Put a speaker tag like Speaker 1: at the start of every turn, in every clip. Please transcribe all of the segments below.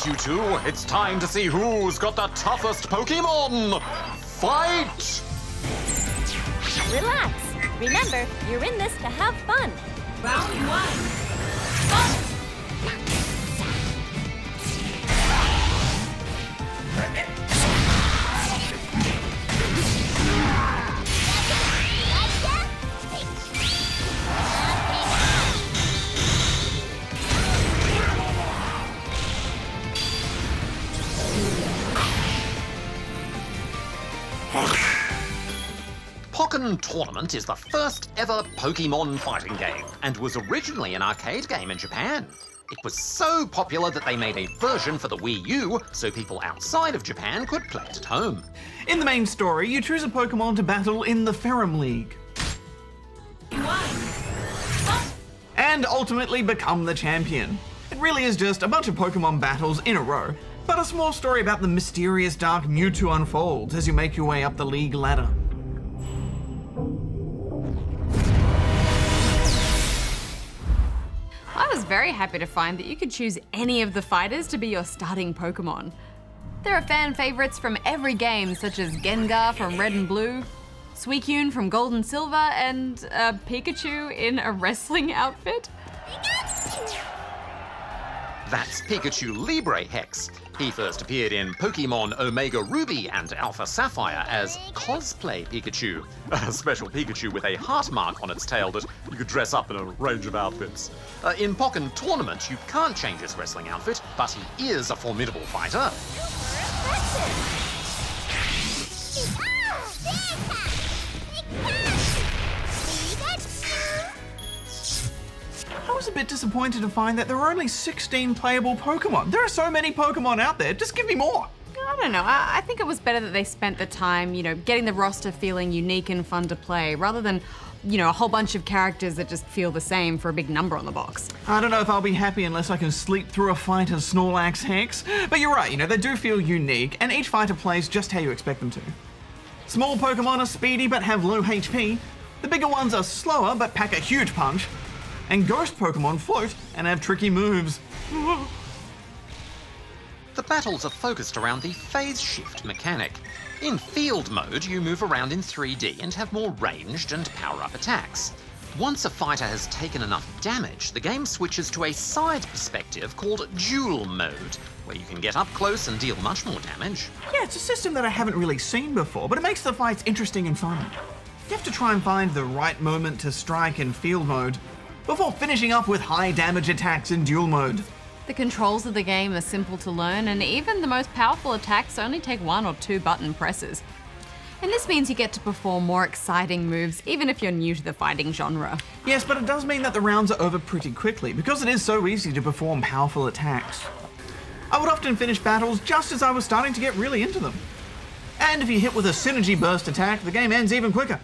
Speaker 1: right, you two. It's time to see who's got the toughest Pokemon. Fight!
Speaker 2: Relax. Remember, you're in this to have fun.
Speaker 3: Round 1.
Speaker 1: Pokken Tournament is the first ever Pokemon fighting game and was originally an arcade game in Japan. It was so popular that they made a version for the Wii U so people outside of Japan could play it at home.
Speaker 4: In the main story, you choose a Pokemon to battle in the Ferrum League. And ultimately become the champion. It really is just a bunch of Pokemon battles in a row, but a small story about the mysterious dark Mewtwo unfolds as you make your way up the league ladder.
Speaker 5: I was very happy to find that you could choose any of the fighters to be your starting Pokemon. There are fan favorites from every game, such as Gengar from Red and Blue, Suicune from Gold and Silver, and Pikachu in a wrestling outfit.
Speaker 1: That's Pikachu Libre Hex. He first appeared in Pokemon Omega Ruby and Alpha Sapphire as Cosplay Pikachu, a special Pikachu with a heart mark on its tail that you could dress up in a range of outfits. In Pokken Tournament, you can't change his wrestling outfit, but he is a formidable fighter.
Speaker 4: I was a bit disappointed to find that there were only 16 playable Pokemon. There are so many Pokemon out there, just give me more.
Speaker 5: I don't know, I think it was better that they spent the time, getting the roster feeling unique and fun to play, rather than, a whole bunch of characters that just feel the same for a big number on the box.
Speaker 4: I don't know if I'll be happy unless I can sleep through a fight as Snorlax Hex, but you're right, they do feel unique, and each fighter plays just how you expect them to. Small Pokemon are speedy but have low HP, the bigger ones are slower but pack a huge punch, and ghost Pokemon float and have tricky moves.
Speaker 1: The battles are focused around the phase shift mechanic. In field mode, you move around in 3D and have more ranged and power-up attacks. Once a fighter has taken enough damage, the game switches to a side perspective called duel mode, where you can get up close and deal much more damage.
Speaker 4: Yeah, it's a system that I haven't really seen before, but it makes the fights interesting and fun. You have to try and find the right moment to strike in field mode, before finishing up with high damage attacks in duel mode.
Speaker 5: The controls of the game are simple to learn, and even the most powerful attacks only take 1 or 2 button presses. And this means you get to perform more exciting moves, even if you're new to the fighting genre.
Speaker 4: Yes, but it does mean that the rounds are over pretty quickly, because it is so easy to perform powerful attacks. I would often finish battles just as I was starting to get really into them. And if you hit with a Synergy Burst attack, the game ends even quicker.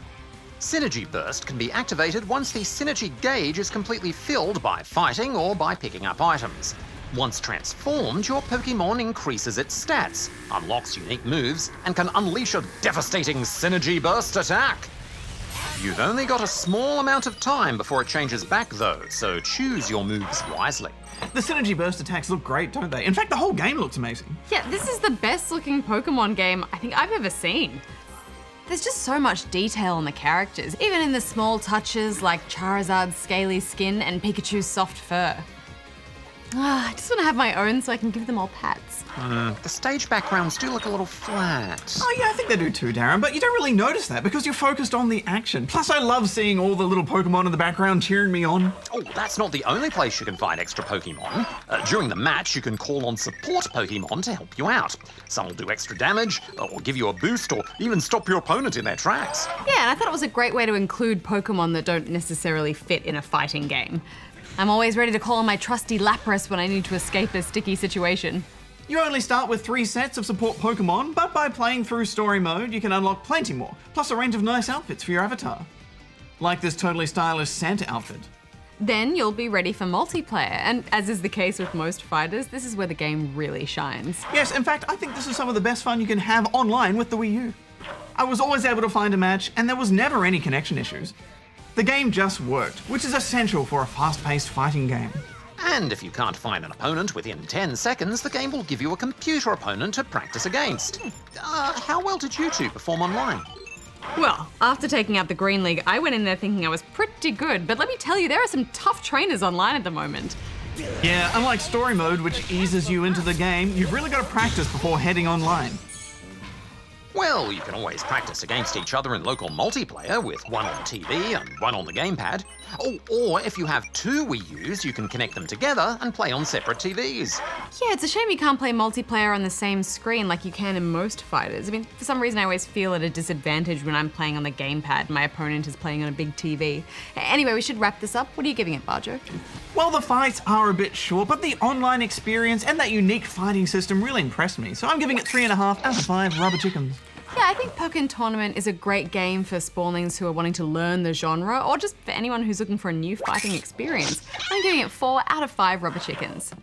Speaker 1: Synergy Burst can be activated once the Synergy gauge is completely filled by fighting or by picking up items. Once transformed, your Pokemon increases its stats, unlocks unique moves, and can unleash a devastating Synergy Burst attack. You've only got a small amount of time before it changes back though, so choose your moves wisely.
Speaker 4: The Synergy Burst attacks look great, don't they? In fact, the whole game looks amazing.
Speaker 5: Yeah, this is the best looking Pokemon game I think I've ever seen. There's just so much detail on the characters, even in the small touches like Charizard's scaly skin and Pikachu's soft fur. I just want to have my own so I can give them all pats.
Speaker 1: The stage backgrounds do look a little flat.
Speaker 4: Oh yeah, I think they do too, Darren, but you don't really notice that because you're focused on the action. Plus, I love seeing all the little Pokemon in the background cheering me on.
Speaker 1: Oh, that's not the only place you can find extra Pokemon. During the match, you can call on support Pokemon to help you out. Some will do extra damage, or give you a boost, or even stop your opponent in their tracks.
Speaker 5: Yeah, and I thought it was a great way to include Pokemon that don't necessarily fit in a fighting game. I'm always ready to call on my trusty Lapras when I need to escape a sticky situation.
Speaker 4: You only start with 3 sets of support Pokemon, but by playing through story mode, you can unlock plenty more, plus a range of nice outfits for your avatar. Like this totally stylish Santa outfit.
Speaker 5: Then you'll be ready for multiplayer, and as is the case with most fighters, this is where the game really shines.
Speaker 4: Yes, in fact, I think this is some of the best fun you can have online with the Wii U. I was always able to find a match, and there was never any connection issues. The game just worked, which is essential for a fast-paced fighting game.
Speaker 1: And if you can't find an opponent within 10 seconds, the game will give you a computer opponent to practice against. How well did you two perform online?
Speaker 5: Well, after taking out the Green League, I went in there thinking I was pretty good, but let me tell you, there are some tough trainers online at the moment.
Speaker 4: Yeah, unlike story mode, which eases you into the game, you've really got to practice before heading online.
Speaker 1: Well, you can always practice against each other in local multiplayer with one on TV and one on the gamepad. Or if you have two Wii U's, you can connect them together and play on separate TVs.
Speaker 5: Yeah, it's a shame you can't play multiplayer on the same screen like you can in most fighters. I mean, for some reason I always feel at a disadvantage when I'm playing on the gamepad and my opponent is playing on a big TV. Anyway, we should wrap this up. What are you giving it, Bajo?
Speaker 4: Well, the fights are a bit short, but the online experience and that unique fighting system really impressed me, so I'm giving it 3.5 out of 5 rubber chickens.
Speaker 5: Yeah, I think Pokken Tournament is a great game for spawnlings who are wanting to learn the genre, or just for anyone who's looking for a new fighting experience. I'm giving it 4 out of 5 rubber chickens.